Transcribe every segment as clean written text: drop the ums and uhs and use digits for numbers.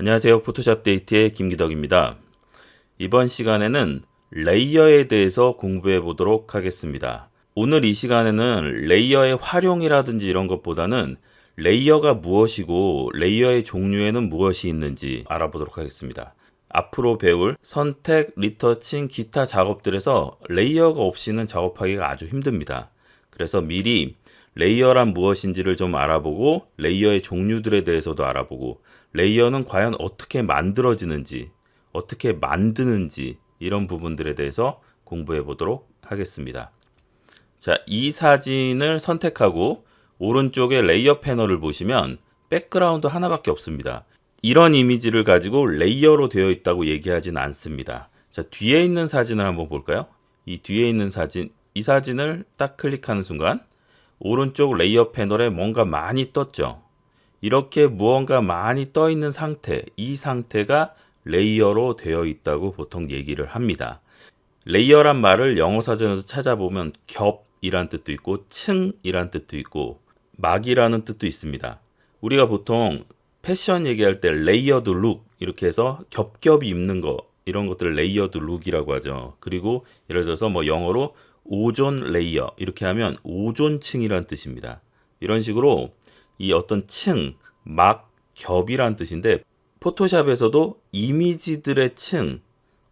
안녕하세요. 포토샵 데이트의 김기덕입니다. 이번 시간에는 레이어에 대해서 공부해 보도록 하겠습니다. 오늘 이 시간에는 레이어의 활용이라든지 이런 것보다는 레이어가 무엇이고 레이어의 종류에는 무엇이 있는지 알아보도록 하겠습니다. 앞으로 배울 선택, 리터칭, 기타 작업들에서 레이어가 없이는 작업하기가 아주 힘듭니다. 그래서 미리 레이어란 무엇인지를 좀 알아보고 레이어의 종류들에 대해서도 알아보고 레이어는 과연 어떻게 만들어지는지 어떻게 만드는지 이런 부분들에 대해서 공부해 보도록 하겠습니다. 자, 이 사진을 선택하고 오른쪽에 레이어 패널을 보시면 백그라운드 하나밖에 없습니다. 이런 이미지를 가지고 레이어로 되어 있다고 얘기하지는 않습니다. 자, 뒤에 있는 사진을 한번 볼까요? 이 뒤에 있는 사진, 이 사진을 딱 클릭하는 순간 오른쪽 레이어 패널에 뭔가 많이 떴죠. 이렇게 무언가 많이 떠 있는 상태, 이 상태가 레이어로 되어 있다고 보통 얘기를 합니다. 레이어란 말을 영어 사전에서 찾아보면 겹이란 뜻도 있고 층이란 뜻도 있고 막이라는 뜻도 있습니다. 우리가 보통 패션 얘기할 때 레이어드 룩 이렇게 해서 겹겹이 입는 거 이런 것들을 레이어드 룩이라고 하죠. 그리고 예를 들어서 뭐 영어로 오존 레이어 이렇게 하면 오존층이란 뜻입니다. 이런 식으로 이 어떤 층, 막, 겹이란 뜻인데 포토샵에서도 이미지들의 층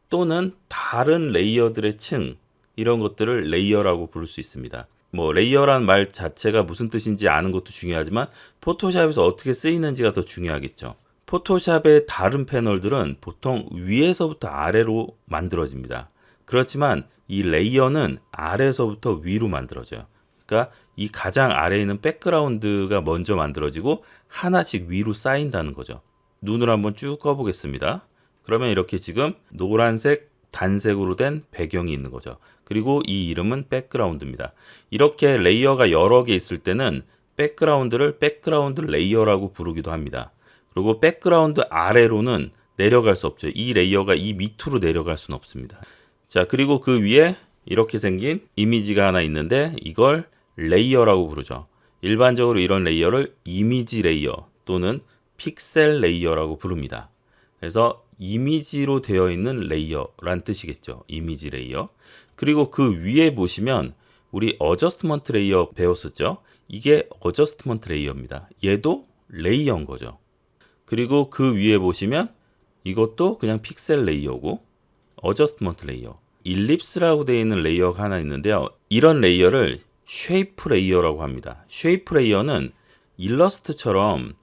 또는 다른 레이어들의 층 이런 것들을 레이어라고 부를 수 있습니다. 뭐 레이어란 말 자체가 무슨 뜻인지 아는 것도 중요하지만 포토샵에서 어떻게 쓰이는지가 더 중요하겠죠. 포토샵의 다른 패널들은 보통 위에서부터 아래로 만들어집니다. 그렇지만 이 레이어는 아래에서부터 위로 만들어져요. 그러니까 이 가장 아래에 있는 백그라운드가 먼저 만들어지고 하나씩 위로 쌓인다는 거죠. 눈을 한번 쭉 꺼보겠습니다. 그러면 이렇게 지금 노란색 단색으로 된 배경이 있는 거죠. 그리고 이 이름은 백그라운드입니다. 이렇게 레이어가 여러 개 있을 때는 백그라운드를 백그라운드 레이어라고 부르기도 합니다. 그리고 백그라운드 아래로는 내려갈 수 없죠. 이 레이어가 이 밑으로 내려갈 수는 없습니다. 자, 그리고 그 위에 이렇게 생긴 이미지가 하나 있는데 이걸 레이어라고 부르죠. 일반적으로 이런 레이어를 이미지 레이어 또는 픽셀 레이어라고 부릅니다. 그래서 이미지로 되어 있는 레이어란 뜻이겠죠. 이미지 레이어. 그리고 그 위에 보시면 우리 어저스트먼트 레이어 배웠었죠. 이게 어저스트먼트 레이어입니다. 얘도 레이어인 거죠. 그리고 그 위에 보시면 이것도 그냥 픽셀 레이어고 어저스트먼트 레이어. 일립스라고 되어 있는 레이어가 하나 있는데요. 이런 레이어를 쉐이프 레이어라고 합니다. 쉐이프 레이어는 일러스트처럼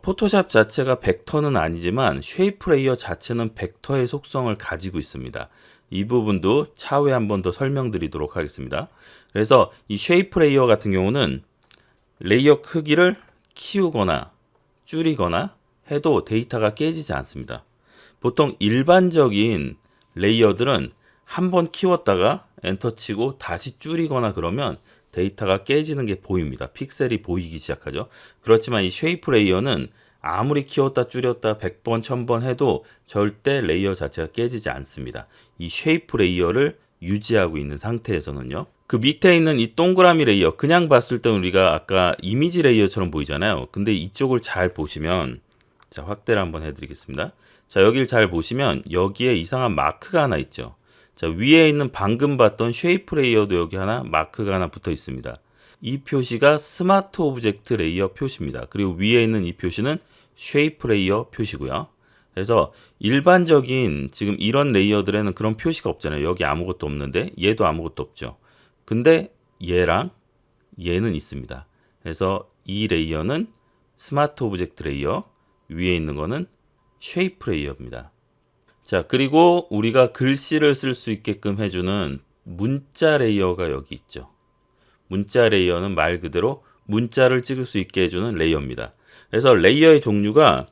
포토샵 자체가 벡터는 아니지만 쉐이프 레이어 자체는 벡터의 속성을 가지고 있습니다. 이 부분도 차후에 한 번 더 설명드리도록 하겠습니다. 그래서 이 쉐이프 레이어 같은 경우는 레이어 크기를 키우거나 줄이거나 해도 데이터가 깨지지 않습니다. 보통 일반적인 레이어들은 한 번 키웠다가 엔터 치고 다시 줄이거나 그러면 데이터가 깨지는 게 보입니다. 픽셀이 보이기 시작하죠. 그렇지만 이 쉐이프 레이어는 아무리 키웠다 줄였다 100번, 1000번 해도 절대 레이어 자체가 깨지지 않습니다. 이 쉐이프 레이어를 유지하고 있는 상태에서는요. 그 밑에 있는 이 동그라미 레이어 그냥 봤을 때 우리가 아까 이미지 레이어처럼 보이잖아요. 근데 이쪽을 잘 보시면 자, 확대를 한번 해드리겠습니다. 자, 여기를 잘 보시면 여기에 이상한 마크가 하나 있죠. 자, 위에 있는 방금 봤던 쉐이프 레이어도 여기 하나 마크가 하나 붙어 있습니다. 이 표시가 스마트 오브젝트 레이어 표시입니다. 그리고 위에 있는 이 표시는 쉐이프 레이어 표시고요. 그래서 일반적인 지금 이런 레이어들에는 그런 표시가 없잖아요. 여기 아무것도 없는데 얘도 아무것도 없죠. 근데 얘랑 얘는 있습니다. 그래서 이 레이어는 스마트 오브젝트 레이어, 위에 있는 거는 쉐이프 레이어입니다. 자, 그리고 우리가 글씨를 쓸 수 있게끔 해주는 문자 레이어가 여기 있죠. 문자 레이어는 말 그대로 문자를 찍을 수 있게 해주는 레이어입니다. 그래서 레이어의 종류가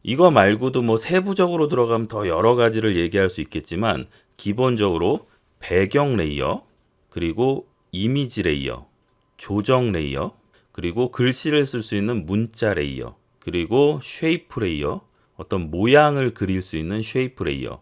이거 말고도 뭐 세부적으로 들어가면 더 여러 가지를 얘기할 수 있겠지만 기본적으로 배경 레이어, 그리고 이미지 레이어, 조정 레이어, 그리고 글씨를 쓸 수 있는 문자 레이어, 그리고 쉐이프 레이어, 어떤 모양을 그릴 수 있는 쉐이프 레이어,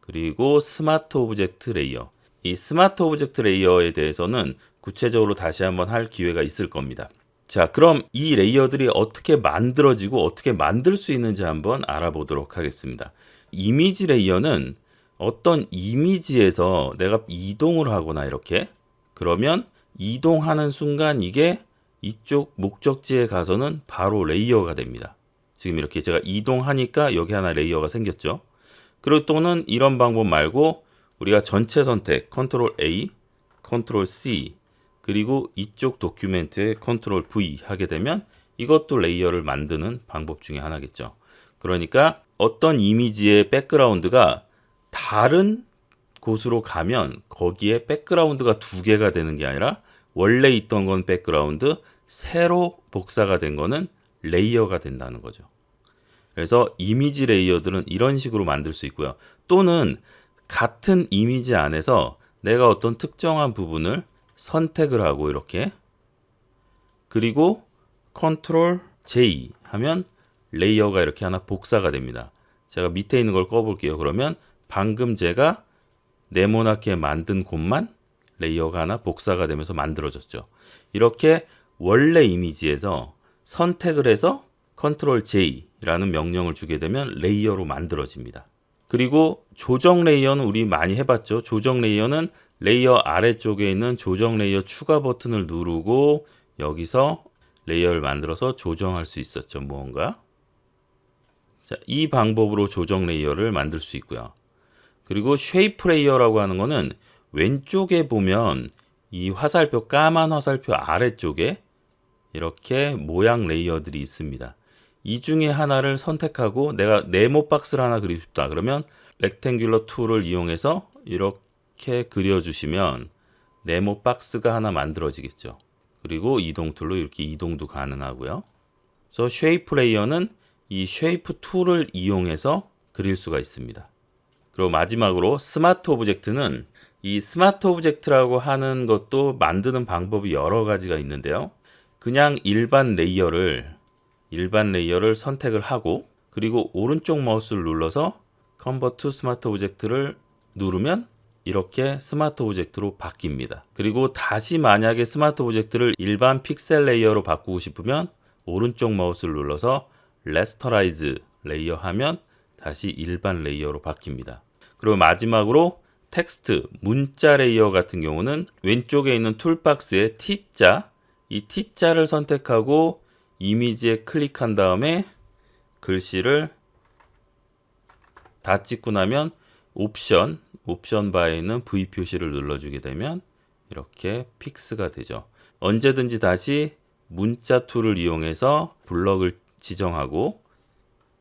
그리고 스마트 오브젝트 레이어. 이 스마트 오브젝트 레이어에 대해서는 구체적으로 다시 한번 할 기회가 있을 겁니다. 자, 그럼 이 레이어들이 어떻게 만들어지고 어떻게 만들 수 있는지 한번 알아보도록 하겠습니다. 이미지 레이어는 어떤 이미지에서 내가 이동을 하거나 이렇게 그러면 이동하는 순간 이게 이쪽 목적지에 가서는 바로 레이어가 됩니다. 지금 이렇게 제가 이동하니까 여기 하나 레이어가 생겼죠. 그리고 또는 이런 방법 말고 우리가 전체 선택 컨트롤 A, 컨트롤 C 그리고 이쪽 도큐멘트에 컨트롤 V 하게 되면 이것도 레이어를 만드는 방법 중에 하나겠죠. 그러니까 어떤 이미지의 백그라운드가 다른 곳으로 가면 거기에 백그라운드가 두 개가 되는 게 아니라 원래 있던 건 백그라운드, 새로 복사가 된 거는 레이어가 된다는 거죠. 그래서 이미지 레이어들은 이런 식으로 만들 수 있고요. 또는 같은 이미지 안에서 내가 어떤 특정한 부분을 선택을 하고 이렇게 그리고 컨트롤 J 하면 레이어가 이렇게 하나 복사가 됩니다. 제가 밑에 있는 걸 꺼볼게요. 그러면 방금 제가 네모나게 만든 곳만 레이어가 하나 복사가 되면서 만들어졌죠. 이렇게 원래 이미지에서 선택을 해서 컨트롤 J라는 명령을 주게 되면 레이어로 만들어집니다. 그리고 조정 레이어는 우리 많이 해봤죠. 조정 레이어는 레이어 아래쪽에 있는 조정 레이어 추가 버튼을 누르고 여기서 레이어를 만들어서 조정할 수 있었죠. 무언가. 자, 이 방법으로 조정 레이어를 만들 수 있고요. 그리고 쉐이프 레이어라고 하는 거는 왼쪽에 보면 이 화살표 까만 화살표 아래쪽에 이렇게 모양 레이어들이 있습니다. 이 중에 하나를 선택하고 내가 네모 박스를 하나 그리고 싶다. 그러면 렉탱귤러 툴을 이용해서 이렇게 그려주시면 네모 박스가 하나 만들어지겠죠. 그리고 이동 툴로 이렇게 이동도 가능하고요. 그래서 쉐이프 레이어는 이 쉐이프 툴을 이용해서 그릴 수가 있습니다. 그리고 마지막으로 스마트 오브젝트는 이 스마트 오브젝트라고 하는 것도 만드는 방법이 여러 가지가 있는데요. 그냥 일반 레이어를 선택을 하고 그리고 오른쪽 마우스를 눌러서 컨버트 투 스마트 오브젝트를 누르면 이렇게 스마트 오브젝트로 바뀝니다. 그리고 다시 만약에 스마트 오브젝트를 일반 픽셀 레이어로 바꾸고 싶으면 오른쪽 마우스를 눌러서 레스터라이즈 레이어 하면 다시 일반 레이어로 바뀝니다. 그리고 마지막으로 텍스트, 문자 레이어 같은 경우는 왼쪽에 있는 툴박스에 T자, 이 T자를 선택하고 이미지에 클릭한 다음에 글씨를 다 찍고 나면 옵션 바에 있는 V 표시를 눌러주게 되면 이렇게 픽스가 되죠. 언제든지 다시 문자 툴을 이용해서 블럭을 지정하고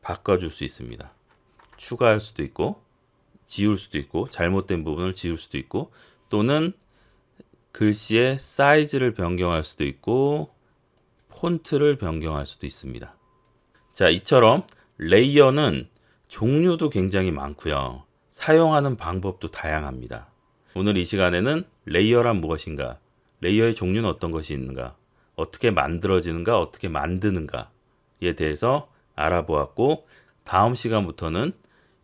바꿔줄 수 있습니다. 추가할 수도 있고 지울 수도 있고 잘못된 부분을 지울 수도 있고 또는 글씨의 사이즈를 변경할 수도 있고 폰트를 변경할 수도 있습니다. 자, 이처럼 레이어는 종류도 굉장히 많고요. 사용하는 방법도 다양합니다. 오늘 이 시간에는 레이어란 무엇인가, 레이어의 종류는 어떤 것이 있는가, 어떻게 만들어지는가, 어떻게 만드는가에 대해서 알아보았고 다음 시간부터는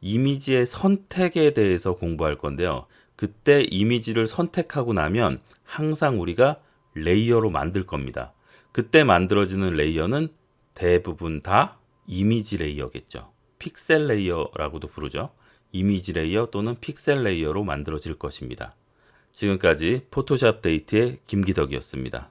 이미지의 선택에 대해서 공부할 건데요. 그때 이미지를 선택하고 나면 항상 우리가 레이어로 만들 겁니다. 그때 만들어지는 레이어는 대부분 다 이미지 레이어겠죠. 픽셀 레이어라고도 부르죠. 이미지 레이어 또는 픽셀 레이어로 만들어질 것입니다. 지금까지 포토샵 데이트의 김기덕이었습니다.